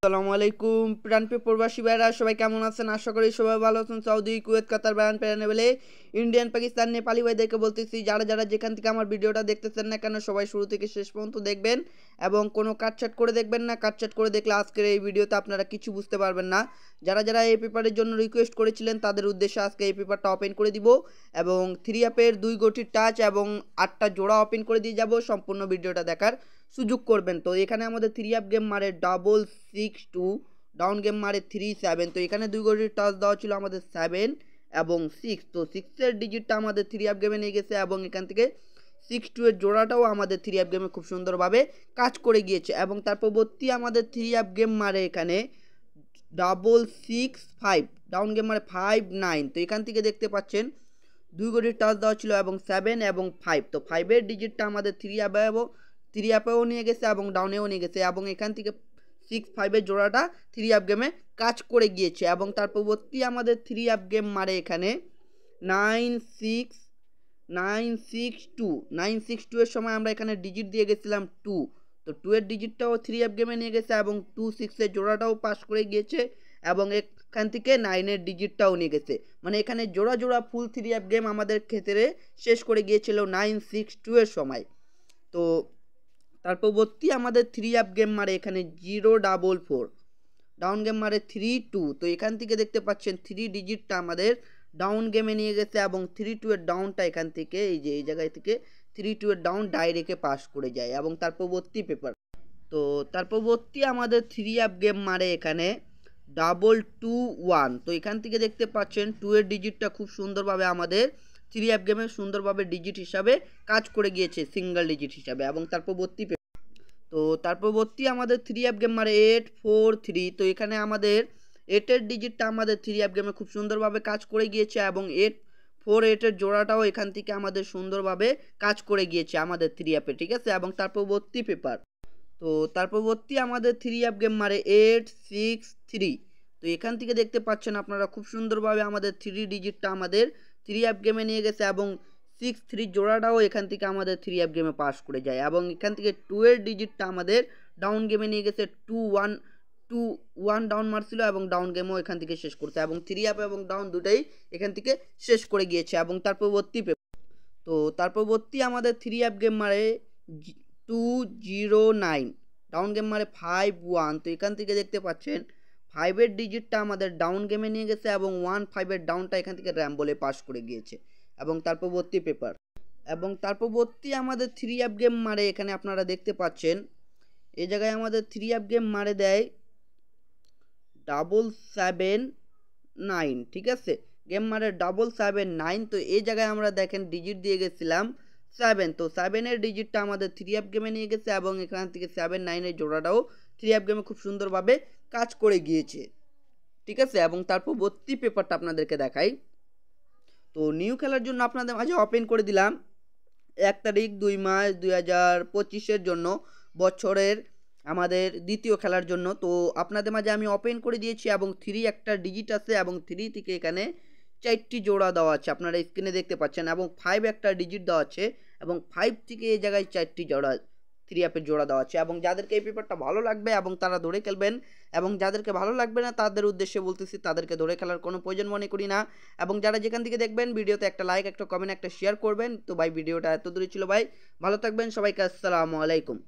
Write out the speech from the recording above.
আসসালামু আলাইকুম প্রাণপ্রিয় প্রবাসী ভাইরা সবাই কেমন আছেন? আশা করি সবাই ভালো আছেন। সৌদি, কুয়েত, কাতার, বাহরাইন, পেরানেবেলে ইন্ডিয়ান, পাকিস্তান, নেপালি ভাইদেরকে বলতেছি যারা যেখান থেকে আমার ভিডিওটা দেখতেছেন না কেন সবাই শুরু থেকে শেষ পর্যন্ত দেখবেন এবং কোনো কাটছাট করে দেখবেন না। কাটছাট করে দেখলে আজকের এই ভিডিওতে আপনারা কিছু বুঝতে পারবেন না। যারা এই পেপারের জন্য রিকোয়েস্ট করেছিলেন তাদের উদ্দেশ্যে আজকে এই পেপারটা ওপেন করে দিব এবং 3 অ্যাপের 2 গোটির টাচ এবং 8টা জোড়া ওপেন করে দিয়ে যাব। সম্পূর্ণ ভিডিওটা দেখার সুযোগ করবেন। তো এখানে আমাদের 3 অ্যাপ গেম মারে 662, ডাউন গেম মারে 37। তো এখানে 2 গোটির টাচ দেওয়া ছিল আমাদের 7 এবং 6। তো 6 এর ডিজিটটা আমাদের 3 অ্যাপ গেমে নিয়ে গেছে এবং এখান থেকে 62 এর জোড়াটাও আমাদের 3 অ্যাপ গেমে খুব সুন্দরভাবে কাজ করে গিয়েছে এবং তার পরবর্তী আমাদের 3 অ্যাপ গেম মারে এখানে 665, ডাউন গেম মারে 59। তো এখান থেকে দেখতে পাচ্ছেন 2 গোটির টাচ দেওয়া ছিল এবং 7 এবং 5। তো 5 এর ডিজিটটা আমাদের 3 অ্যাপেও নিয়ে গেছে এবং ডাউনেও নিয়ে গেছে এবং এখান থেকে 6-5 এর জোড়াটা 3 অ্যাপ গেমে কাজ করে গিয়েছে এবং তার পরবর্তী আমাদের 3 অ্যাপ গেম মারে এখানে 962 এর সময় আমরা এখানে ডিজিট দিয়ে গেছিলাম 2। তো 2 এর ডিজিটটাও 3 অ্যাপ গেমে নিয়ে গেছে এবং 2-6 এর জোড়াটাও পাস করে গিয়েছে এবং এখান থেকে 9 এর ডিজিটটাও নিয়ে গেছে। মানে এখানে জোড়া ফুল 3 অ্যাপ গেম আমাদের ক্ষেত্রে শেষ করে গিয়েছিল 962 এর সময়। তো তার পরবর্তী আমাদের 3 অ্যাপ গেম মারে এখানে 044, ডাউন গেম মারে 32। তো এখান থেকে দেখতে পাচ্ছেন 3 ডিজিটটা আমাদের ডাউন গেমে নিয়ে গেছে এবং 32 এর ডাউনটা এখান থেকে এই জায়গায় থেকে 32 এর ডাউন ডাইরেক্টে পাস করে যায় এবং তার পরবর্তী পেপার। তো তার পরবর্তী আমাদের 3 অ্যাপ গেম মারে এখানে 221। তো এখান থেকে দেখতে পাচ্ছেন 2 এর ডিজিটটা খুব সুন্দরভাবে আমাদের 3 অ্যাপ গেমে সুন্দরভাবে ডিজিট হিসাবে কাজ করে গিয়েছে, সিঙ্গেল ডিজিট হিসাবে এবং তার পরবর্তী। তো তার পরবর্তী আমাদের 3 অ্যাপ গেম মারে 843। তো এখানে আমাদের 8 এর ডিজিটটা আমাদের 3 অ্যাপ গেমে খুব সুন্দরভাবে কাজ করে গিয়েছে এবং 848 এর জোড়াটাও এখান থেকে আমাদের সুন্দরভাবে কাজ করে গিয়েছে আমাদের 3 অ্যাপে, ঠিক আছে। এবং তার পরবর্তী পেপার। তো তার পরবর্তী আমাদের 3 অ্যাপ গেম মারে 863। তো এখান থেকে দেখতে পাচ্ছেন আপনারা খুব সুন্দরভাবে আমাদের 3 ডিজিটটা আমাদের 3 অ্যাপ গেমে নিয়ে গেছে এবং 63 জোড়াটাও এখান থেকে আমাদের 3 অ্যাপ গেমে পাস করে যায় এবং এখান থেকে 2 এর ডিজিটটা আমাদের ডাউন গেমে নিয়ে গেছে 21 ডাউন মারছিল এবং ডাউন গেমও এখান থেকে শেষ করছে এবং 3 অ্যাপ এবং ডাউন দুটাই এখান থেকে শেষ করে গিয়েছে এবং তার পরবর্তী। তো তার পরবর্তী আমাদের 3 অ্যাপ গেম মারে 209, ডাউন গেম মারে 51। তো এখান থেকে দেখতে পাচ্ছেন 5 এর ডিজিটটা আমাদের ডাউন গেমে নিয়ে গেছে এবং 15 এর ডাউনটা এখান থেকে র্যাম বলে পাস করে গিয়েছে এবং তার পরবর্তী পেপার। এবং তার পরবর্তী আমাদের 3 অ্যাপ গেম মারে এখানে আপনারা দেখতে পাচ্ছেন এই জায়গায় আমাদের 3 অ্যাপ গেম মারে দেয় 779, ঠিক আছে। গেম মারে 779। তো এই জায়গায় আমরা দেখেন ডিজিট দিয়ে গেছিলাম 7। তো 7 এর ডিজিটটা আমাদের 3 অ্যাপ গেমে নিয়ে গেছে এবং এখান থেকে 7-9 এর জোড়াটাও 3 অ্যাপ গেমে খুব সুন্দরভাবে কাজ করে গিয়েছে, ঠিক আছে। এবং তার পরবর্তী পেপারটা আপনাদেরকে দেখাই। তো নিউ খেলার জন্য আপনাদের মাঝে ওপেন করে দিলাম 1 তারিখ 2 মাস 2025 জন্য বছরের আমাদের দ্বিতীয় খেলার জন্য। তো আপনাদের মাঝে আমি ওপেন করে দিয়েছি এবং 3 একটা ডিজিট আছে এবং 3 থেকে এখানে 4টি জোড়া দেওয়া আছে, আপনারা স্ক্রিনে দেখতে পাচ্ছেন এবং 5 একটা ডিজিট দেওয়া আছে এবং 5 থেকে এই জায়গায় 4টি জোড়া 3 অ্যাপের জোড়া দেওয়া আছে এবং যাদেরকে এই পেপারটা ভালো লাগবে এবং তারা ধরে খেলবেন এবং যাদেরকে ভালো লাগবে না তাদের উদ্দেশ্যে বলতেছি তাদেরকে ধরে খেলার কোনো প্রয়োজন মনে করি না। এবং যারা যেখান থেকে দেখবেন ভিডিওতে একটা লাইক, একটা কমেন্ট, একটা শেয়ার করবেন। তো ভাই ভিডিওটা এত দূরে ছিল ভাই, ভালো থাকবেন সবাইকে, আসসালামু আলাইকুম।